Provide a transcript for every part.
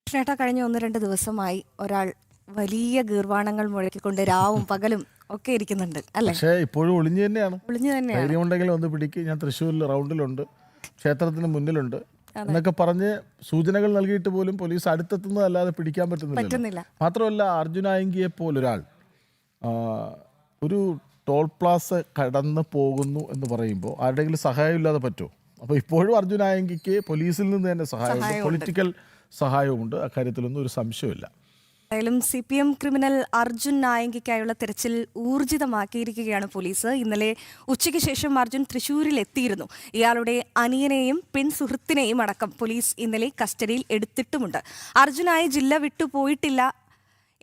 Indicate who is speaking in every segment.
Speaker 1: കൃഷ്ണേട്ട കഴിഞ്ഞ 1-2 ദിവസമായി ഒരാൾ വലിയ ഗീർവാണങ്ങൾ മുഴക്കിക്കൊണ്ട് രാവും പകലും ഒക്കെ ഇരിക്കുന്നുണ്ട് അല്ലേ?
Speaker 2: പക്ഷേ ഇപ്പോഴും ഒളിഞ്ഞു തന്നെയാണ്.
Speaker 1: ഒളിഞ്ഞു തന്നെയാണ്.
Speaker 2: ധൈര്യമുണ്ടെങ്കിൽ ഒന്ന് പിടിക്ക്, ഞാൻ തൃശ്ശൂരിൽ റൗണ്ടിലുണ്ട്, ക്ഷേത്രത്തിന് മുന്നിലുണ്ട് എന്നൊക്കെ പറഞ്ഞ് സൂചനകൾ നൽകിയിട്ട് പോലും പോലീസ് അടുത്തെത്തുന്നതല്ലാതെ പിടിക്കാൻ പറ്റുന്നില്ല. മാത്രമല്ല, അർജുനായങ്കിയെ പോലൊരാൾ ഒരു ടോൾ പ്ലാസ കടന്ന് പോകുന്നു എന്ന് പറയുമ്പോൾ ആരുടെയെങ്കിലും സഹായം ഇല്ലാതെ പറ്റുമോ? അപ്പോൾ ഇപ്പോഴും അർജുനായങ്കിക്ക് പോലീസിൽ നിന്ന് തന്നെ സഹായമുണ്ട്, പൊളിറ്റിക്കൽ സഹായവുമുണ്ട്. അക്കാര്യത്തിലൊന്നും ഒരു സംശയമില്ല.
Speaker 1: എന്തായാലും CPM ക്രിമിനൽ അർജുൻ നായങ്കിക്കായുള്ള തെരച്ചിൽ ഊർജിതമാക്കിയിരിക്കുകയാണ് പോലീസ്. ഇന്നലെ ഉച്ചയ്ക്ക് ശേഷം അർജുൻ തൃശ്ശൂരിൽ എത്തിയിരുന്നു. ഇയാളുടെ അനിയനെയും സുഹൃത്തിനെയും അടക്കം പോലീസ് ഇന്നലെ കസ്റ്റഡിയിൽ എടുത്തിട്ടുമുണ്ട്. അർജുനായി ജില്ല വിട്ടുപോയിട്ടില്ല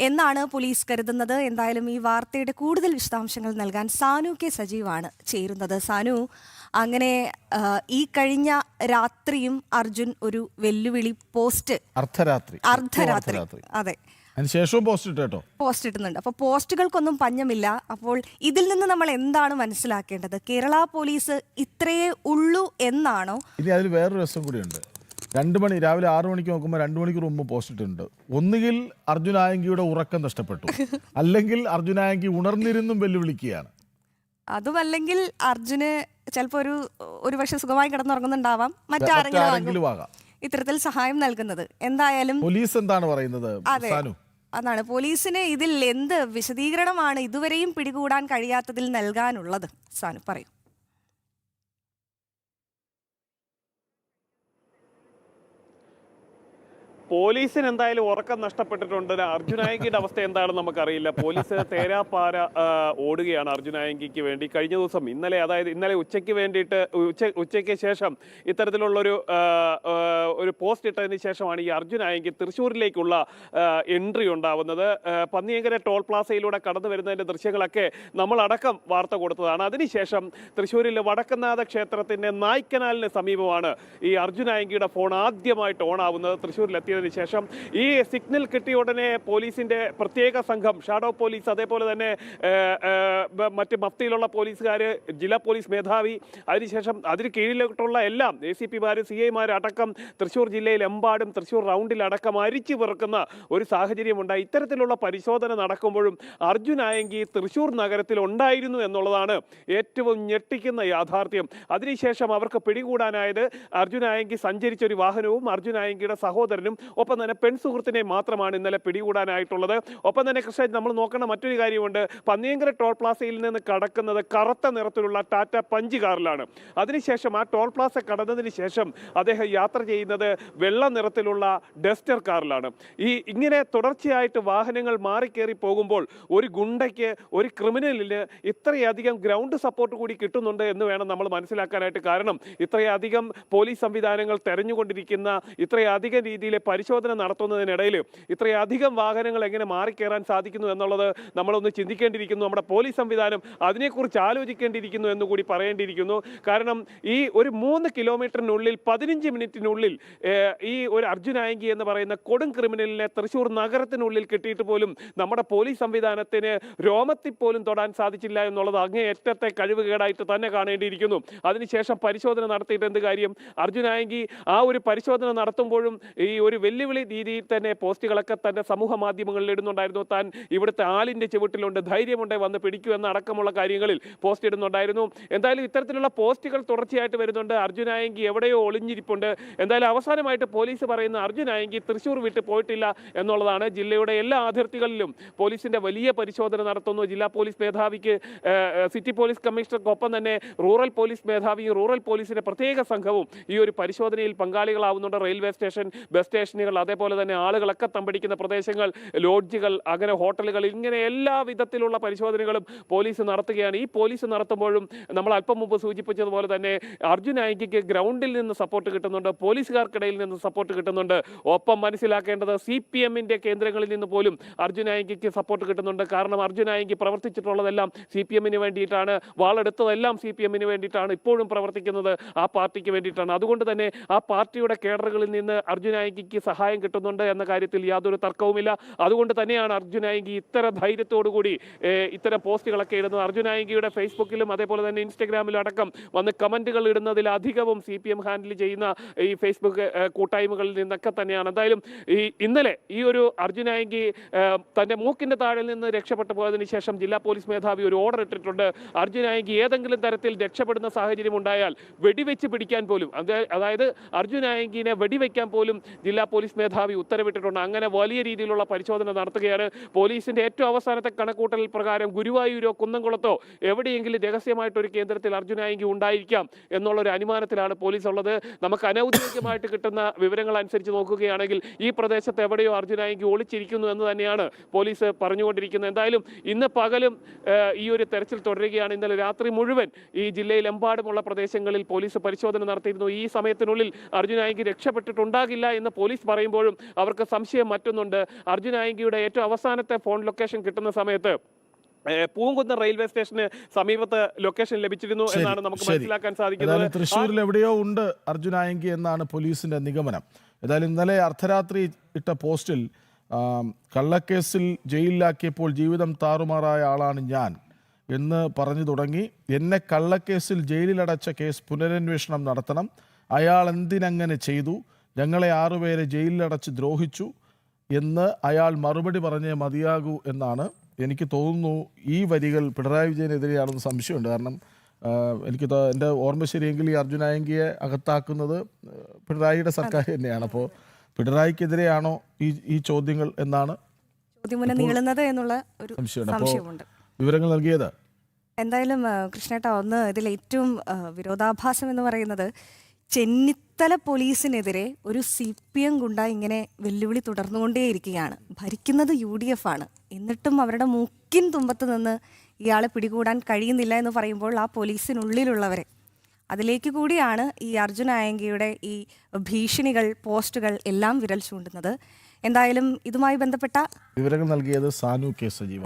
Speaker 1: എന്നാണ് പോലീസ് കരുതുന്നത്. എന്തായാലും ഈ വാർത്തയുടെ കൂടുതൽ വിശദാംശങ്ങൾ നൽകാൻ സാനു കെ സജീവാണ് ചേരുന്നത്. സാനു, അങ്ങനെ ഈ കഴിഞ്ഞ രാത്രിയും അർജുൻ ഒരു വെല്ലുവിളി പോസ്റ്റ് അർദ്ധരാത്രി അതെ
Speaker 2: അതിനുശേഷവും പോസ്റ്റ്
Speaker 1: ഇട്ടുന്നുണ്ട്. അപ്പോൾ പോസ്റ്റുകൾക്കൊന്നും പഞ്ഞമില്ല. അപ്പോൾ ഇതിൽ നിന്ന് നമ്മൾ എന്താണ് മനസ്സിലാക്കേണ്ടത്? കേരള പോലീസ് ഇത്രയേ ഉള്ളൂ എന്നാണോ?
Speaker 2: ഇനി അതിൽ വേറൊരു രസം കൂടിയുണ്ട്. 2 മണി രാവിലെ 6 മണിക്ക് നോക്കുമ്പോൾ 2 മണിക്കൂർ മുമ്പ് പോസ്റ്റ് ഇട്ടിട്ടുണ്ട്. ഒന്നുകിൽ അർജുനായങ്കിയുടെ ഉറക്കം നഷ്ടപ്പെട്ടു, അല്ലെങ്കിൽ അർജുനായങ്കി ഉണർന്നിരുന്നും വെല്ലുവിളിക്കുകയാണ്.
Speaker 1: അതുമല്ലെങ്കിൽ അർജുന് ചിലപ്പോൾ ഒരു പക്ഷെ സുഖമായി കിടന്നുറങ്ങുന്നുണ്ടാവാം, മറ്റാരെങ്കിലും ആകാം ഇത്തരത്തിൽ സഹായം നൽകുന്നത്. എന്തായാലും
Speaker 2: പോലീസ് എന്താണ് പറയുന്നത്?
Speaker 1: അതാണ് പോലീസിന് ഇതിൽ എന്ത് വിശദീകരണമാണ് ഇതുവരെയും പിടികൂടാൻ കഴിയാത്തതിൽ നൽകാനുള്ളത്? സാനു പറയൂ.
Speaker 3: പോലീസിന് എന്തായാലും ഉറക്കം നഷ്ടപ്പെട്ടിട്ടുണ്ട്. അർജുനായങ്കിയുടെ അവസ്ഥ എന്താണെന്ന് നമുക്കറിയില്ല. പോലീസ് തേരാപ്പാര ഓടുകയാണ് അർജുനായങ്കിക്ക് വേണ്ടി. കഴിഞ്ഞ ദിവസം ഇന്നലെ ഉച്ചയ്ക്ക് വേണ്ടിയിട്ട് ഉച്ചയ്ക്ക് ശേഷം ഇത്തരത്തിലുള്ളൊരു പോസ്റ്റ് ഇട്ടതിന് ശേഷമാണ് ഈ അർജുനായങ്കി തൃശ്ശൂരിലേക്കുള്ള എൻട്രി ഉണ്ടാവുന്നത്. പന്നിയങ്കര ടോൾ പ്ലാസയിലൂടെ കടന്നു വരുന്നതിൻ്റെ ദൃശ്യങ്ങളൊക്കെ നമ്മളടക്കം വാർത്ത കൊടുത്തതാണ്. അതിനുശേഷം തൃശ്ശൂരിൽ വടക്കനാഥ ക്ഷേത്രത്തിൻ്റെ നായ്ക്കനാലിന് സമീപമാണ് ഈ അർജുനായങ്കിയുടെ ഫോൺ ആദ്യമായിട്ട് ഓണാവുന്നത്. തൃശ്ശൂരിലെത്തിയ ശേഷം ഈ സിഗ്നൽ കിട്ടിയ ഉടനെ പോലീസിന്റെ പ്രത്യേക സംഘം, ഷാഡോ പോലീസ്, അതേപോലെ തന്നെ മറ്റ് മഫ്തിയിലുള്ള പോലീസുകാർ, ജില്ലാ പോലീസ് മേധാവി, അതിനുശേഷം അതിന് കീഴിലോട്ടുള്ള എല്ലാം ACP-മാർ, CI-മാർ അടക്കം തൃശ്ശൂർ ജില്ലയിലെമ്പാടും തൃശ്ശൂർ റൗണ്ടിലടക്കം അരിച്ചു പെറുക്കുന്ന ഒരു സാഹചര്യമുണ്ടായി. ഇത്തരത്തിലുള്ള പരിശോധന നടക്കുമ്പോഴും അർജുനായങ്കി തൃശ്ശൂർ നഗരത്തിൽ ഉണ്ടായിരുന്നു എന്നുള്ളതാണ് ഏറ്റവും ഞെട്ടിക്കുന്ന യാഥാർത്ഥ്യം. അതിനുശേഷം അവർക്ക് പിടികൂടാനായത് അർജുനായങ്കി സഞ്ചരിച്ച ഒരു വാഹനവും അർജുനായങ്കിയുടെ സഹോദരനും ഒപ്പം തന്നെ സുഹൃത്തിനെ മാത്രമാണ് ഇന്നലെ പിടികൂടാനായിട്ടുള്ളത്. ഒപ്പം തന്നെ കൃഷ്ണ, നമ്മൾ നോക്കേണ്ട മറ്റൊരു കാര്യമുണ്ട്. പന്നിയങ്കര ടോൾ പ്ലാസയിൽ നിന്ന് കടക്കുന്നത് കറുത്ത നിറത്തിലുള്ള ടാറ്റ പഞ്ച് കാറിലാണ്. അതിനുശേഷം ആ ടോൾ പ്ലാസ കടന്നതിന് ശേഷം അദ്ദേഹം യാത്ര ചെയ്യുന്നത് വെള്ള നിറത്തിലുള്ള ഡസ്റ്റർ കാറിലാണ്. ഇങ്ങനെ തുടർച്ചയായിട്ട് വാഹനങ്ങൾ മാറിക്കേറി പോകുമ്പോൾ ഒരു ഗുണ്ടയ്ക്ക്, ഒരു ക്രിമിനലിന് ഇത്രയധികം ഗ്രൗണ്ട് സപ്പോർട്ട് കൂടി കിട്ടുന്നുണ്ട് എന്ന് വേണം നമ്മൾ മനസ്സിലാക്കാനായിട്ട്. കാരണം ഇത്രയധികം പോലീസ് സംവിധാനങ്ങൾ തെരഞ്ഞുകൊണ്ടിരിക്കുന്ന, ഇത്രയധികം രീതിയിലെ പരിശോധന നടത്തുന്നതിനിടയിൽ ഇത്രയധികം വാഹനങ്ങൾ എങ്ങനെ മാറിക്കയറാൻ സാധിക്കുന്നു എന്നുള്ളത് നമ്മളൊന്ന് ചിന്തിക്കേണ്ടിയിരിക്കുന്നു. നമ്മുടെ പോലീസ് സംവിധാനം അതിനെക്കുറിച്ച് ആലോചിക്കേണ്ടിയിരിക്കുന്നു എന്നുകൂടി പറയേണ്ടിയിരിക്കുന്നു. കാരണം ഈ ഒരു 3 കിലോമീറ്ററിനുള്ളിൽ 15 മിനിറ്റിനുള്ളിൽ ഈ ഒരു അർജുനായങ്കി എന്ന് പറയുന്ന കൊടും ക്രിമിനലിനെ തൃശ്ശൂർ നഗരത്തിനുള്ളിൽ കിട്ടിയിട്ട് പോലും നമ്മുടെ പോലീസ് സംവിധാനത്തിന് രോമത്തിൽ പോലും തൊടാൻ സാധിച്ചില്ല എന്നുള്ളത് അങ്ങേയറ്റത്തെ കഴിവുകേടായിട്ട് തന്നെ കാണേണ്ടിയിരിക്കുന്നു. അതിനുശേഷം പരിശോധന നടത്തിയിട്ട് എന്ത് കാര്യം? അർജുനായങ്കി ആ ഒരു പരിശോധന നടത്തുമ്പോഴും ഈ ഒരു വെല്ലുവിളി രീതിയിൽ തന്നെ പോസ്റ്റുകളൊക്കെ തന്നെ സമൂഹ മാധ്യമങ്ങളിൽ ഇടുന്നുണ്ടായിരുന്നു. താൻ ഇവിടുത്തെ ആളിൻ്റെ ചുവട്ടിലുണ്ട്, ധൈര്യമുണ്ട്, വന്ന് പിടിക്കൂ എന്ന അടക്കമുള്ള കാര്യങ്ങളിൽ പോസ്റ്റ് ഇടുന്നുണ്ടായിരുന്നു. എന്തായാലും ഇത്തരത്തിലുള്ള പോസ്റ്റുകൾ തുടർച്ചയായിട്ട് വരുന്നുണ്ട്. അർജുനായങ്കി എവിടെയോ ഒളിഞ്ഞിരിപ്പുണ്ട്. എന്തായാലും അവസാനമായിട്ട് പോലീസ് പറയുന്ന അർജുനായങ്കി തൃശ്ശൂർ വിട്ട് പോയിട്ടില്ല എന്നുള്ളതാണ്. ജില്ലയുടെ എല്ലാ അതിർത്തികളിലും പോലീസിന്റെ വലിയ പരിശോധന നടത്തുന്നു. ജില്ലാ പോലീസ് മേധാവിക്ക്, സിറ്റി പോലീസ് കമ്മീഷണർക്കൊപ്പം തന്നെ റൂറൽ പോലീസ് മേധാവിയും റൂറൽ പോലീസിന്റെ പ്രത്യേക സംഘവും ഈ ഒരു പരിശോധനയിൽ പങ്കാളികളാവുന്നുണ്ട്. റെയിൽവേ സ്റ്റേഷൻ, ബസ് സ്റ്റേഷനുകൾ, അതേപോലെ തന്നെ ആളുകളൊക്കെ തമ്പടിക്കുന്ന പ്രദേശങ്ങൾ, ലോഡ്ജുകൾ, അങ്ങനെ ഹോട്ടലുകൾ, ഇങ്ങനെ എല്ലാ വിധത്തിലുള്ള പരിശോധനകളും പോലീസ് നടത്തുകയാണ്. ഈ പോലീസ് നടത്തുമ്പോഴും നമ്മൾ അല്പം മുമ്പ് സൂചിപ്പിച്ചതുപോലെ തന്നെ അർജുനായങ്കിക്ക് ഗ്രൗണ്ടിൽ നിന്ന് സപ്പോർട്ട് കിട്ടുന്നുണ്ട്, പോലീസുകാർക്കിടയിൽ നിന്ന് സപ്പോർട്ട് കിട്ടുന്നുണ്ട്. ഒപ്പം മനസ്സിലാക്കേണ്ടത് CPM-ന്റെ കേന്ദ്രങ്ങളിൽ നിന്ന് പോലും അർജുനായങ്കിക്ക് സപ്പോർട്ട് കിട്ടുന്നുണ്ട്. കാരണം അർജുനായങ്കി പ്രവർത്തിച്ചിട്ടുള്ളതെല്ലാം CPM-ന് വേണ്ടിയിട്ടാണ്, വാളെടുത്തതെല്ലാം CPM-ന് വേണ്ടിയിട്ടാണ്, ഇപ്പോഴും പ്രവർത്തിക്കുന്നത് ആ പാർട്ടിക്ക് വേണ്ടിയിട്ടാണ്. അതുകൊണ്ട് തന്നെ ആ പാർട്ടിയുടെ കേഡറുകളിൽ നിന്ന് അർജുനായങ്കിക്ക് സഹായം കിട്ടുന്നുണ്ട് എന്ന കാര്യത്തിൽ യാതൊരു തർക്കവുമില്ല. അതുകൊണ്ട് തന്നെയാണ് അർജുൻ ആയങ്കി ഇത്ര ധൈര്യത്തോടുകൂടി ഇത്തരം പോസ്റ്റുകളൊക്കെ ഇടുന്നത്. അർജുൻ ആയങ്കിയുടെ ഫേസ്ബുക്കിലും അതേപോലെ തന്നെ ഇൻസ്റ്റഗ്രാമിലും അടക്കം വന്ന് കമന്റുകൾ ഇടുന്നതിലധികവും CPM ഹാൻഡിൽ ചെയ്യുന്ന ഈ ഫേസ്ബുക്ക് കൂട്ടായ്മകളിൽ നിന്നൊക്കെ തന്നെയാണ്. എന്തായാലും ഇന്നലെ ഈ ഒരു അർജുൻ ആയങ്കി തന്റെ മൂക്കിന്റെ താഴെ നിന്ന് രക്ഷപ്പെട്ടു പോയതിനു ശേഷം ജില്ലാ പോലീസ് മേധാവി ഒരു ഓർഡർ ഇട്ടിട്ടുണ്ട്. അർജുൻ ആയങ്കി ഏതെങ്കിലും തരത്തിൽ രക്ഷപ്പെടുന്ന സാഹചര്യം ഉണ്ടായാൽ വെടിവെച്ച് പിടിക്കാൻ പോലും, അതായത് അർജുൻ ആയങ്കിനെ വെടിവെക്കാൻ പോലും ജില്ലാ പോലീസ് മേധാവി ഉത്തരവിട്ടിട്ടുണ്ട്. അങ്ങനെ വലിയ രീതിയിലുള്ള പരിശോധന നടത്തുകയാണ്. പോലീസിന്റെ ഏറ്റവും അവസാനത്തെ കണക്കൂട്ടൽ പ്രകാരം ഗുരുവായൂരോ കുന്നംകുളത്തോ എവിടെയെങ്കിലും രഹസ്യമായിട്ടൊരു കേന്ദ്രത്തിൽ അർജുൻ ആയങ്കി ഉണ്ടായിരിക്കാം എന്നുള്ളൊരു അനുമാനത്തിലാണ് പോലീസ് ഉള്ളത്. നമുക്ക് അനൗദ്യോഗികമായിട്ട് കിട്ടുന്ന വിവരങ്ങൾ അനുസരിച്ച് നോക്കുകയാണെങ്കിൽ ഈ പ്രദേശത്ത് എവിടെയോ അർജുൻ ആയങ്കി ഒളിച്ചിരിക്കുന്നു എന്ന് തന്നെയാണ് പോലീസ് പറഞ്ഞുകൊണ്ടിരിക്കുന്നത്. എന്തായാലും ഇന്ന് പകലും ഈ ഒരു തെരച്ചിൽ തുടരുകയാണ്. ഇന്നലെ രാത്രി മുഴുവൻ ഈ ജില്ലയിലെമ്പാടുമുള്ള പ്രദേശങ്ങളിൽ പോലീസ് പരിശോധന നടത്തിയിരുന്നു. ഈ സമയത്തിനുള്ളിൽ അർജുൻ ആയങ്കി രക്ഷപ്പെട്ടിട്ടുണ്ടാകില്ല എന്ന് പോലീസ് പറയുമ്പോഴും അവർക്ക് സംശയം മറ്റൊന്നുണ്ട്. അർജുൻ ആയങ്കിയുടെ ഏറ്റവും അവസാനത്തെ ഫോൺ ലൊക്കേഷൻ കിട്ടുന്ന സമയത്ത് പൂങ്കുന്നം റെയിൽവേ സ്റ്റേഷന് സമീപത്ത് ലൊക്കേഷൻ ലഭിച്ചിരുന്നു എന്നാണ് നമുക്ക് മനസ്സിലാക്കാൻ സാധിക്കുന്നത്.
Speaker 2: തൃശ്ശൂരിൽ എവിടെയോ ഉണ്ട് അർജുൻ ആയങ്കി എന്നാണ് പോലീസിന്റെ നിഗമനം. ഏതായാലും ഇന്നലെ അർദ്ധരാത്രി ഇട്ട പോസ്റ്റിൽ കള്ളക്കേസിൽ ജയിലിലാക്കിയപ്പോൾ ജീവിതം താറുമാറായ ആളാണ് ഞാൻ എന്ന് പറഞ്ഞു തുടങ്ങി. എന്നെ കള്ളക്കേസിൽ ജയിലിലടച്ച കേസ് പുനരന്വേഷണം നടത്തണം. അയാൾ എന്തിനങ്ങനെ ചെയ്തു? ഞങ്ങളെ 6 പേരെ ജയിലിലടച്ച് ദ്രോഹിച്ചു എന്ന് അയാൾ മറുപടി പറഞ്ഞേ മതിയാകൂ എന്നാണ്. എനിക്ക് തോന്നുന്നു ഈ വരികൾ പിണറായി വിജയനെതിരെയാണെന്ന് സംശയമുണ്ട്. കാരണം എനിക്ക് എൻ്റെ ഓർമ്മ ശരിയെങ്കിൽ ഈ അർജുൻ ആയങ്കിയെ അകത്താക്കുന്നത് പിണറായിയുടെ സർക്കാർ തന്നെയാണ്. അപ്പോൾ പിണറായിക്കെതിരെയാണോ ഈ ചോദ്യങ്ങൾ എന്നാണ്
Speaker 1: നീളുന്നത് എന്നുള്ള ഒരു സംശയമുണ്ട്.
Speaker 2: വിവരങ്ങൾ നൽകിയത്
Speaker 1: എന്തായാലും കൃഷ്ണേട്ട, ഒന്ന് ഇതിൽ ഏറ്റവും വിരോധാഭാസം എന്ന് പറയുന്നത് ചെന്നിത്തല പോലീസിനെതിരെ ഒരു CPM ഗുണ്ട ഇങ്ങനെ വെല്ലുവിളി തുടർന്നുകൊണ്ടേയിരിക്കുകയാണ്. ഭരിക്കുന്നത് UDF ആണ്. എന്നിട്ടും അവരുടെ മൂക്കിൻ തുമ്പത്ത് നിന്ന് ഇയാളെ പിടികൂടാൻ കഴിയുന്നില്ല എന്ന് പറയുമ്പോൾ ആ പോലീസിനുള്ളിലുള്ളവരെ അതിലേക്ക് കൂടിയാണ് ഈ അർജുൻ ആയങ്കിയുടെ ഈ ഭീഷണികൾ, പോസ്റ്റുകൾ എല്ലാം വിരൽ ചൂണ്ടുന്നത്. എന്തായാലും ഇതുമായി ബന്ധപ്പെട്ട
Speaker 2: വിവരങ്ങൾ നൽകിയത് സാനു കെ സജീവ.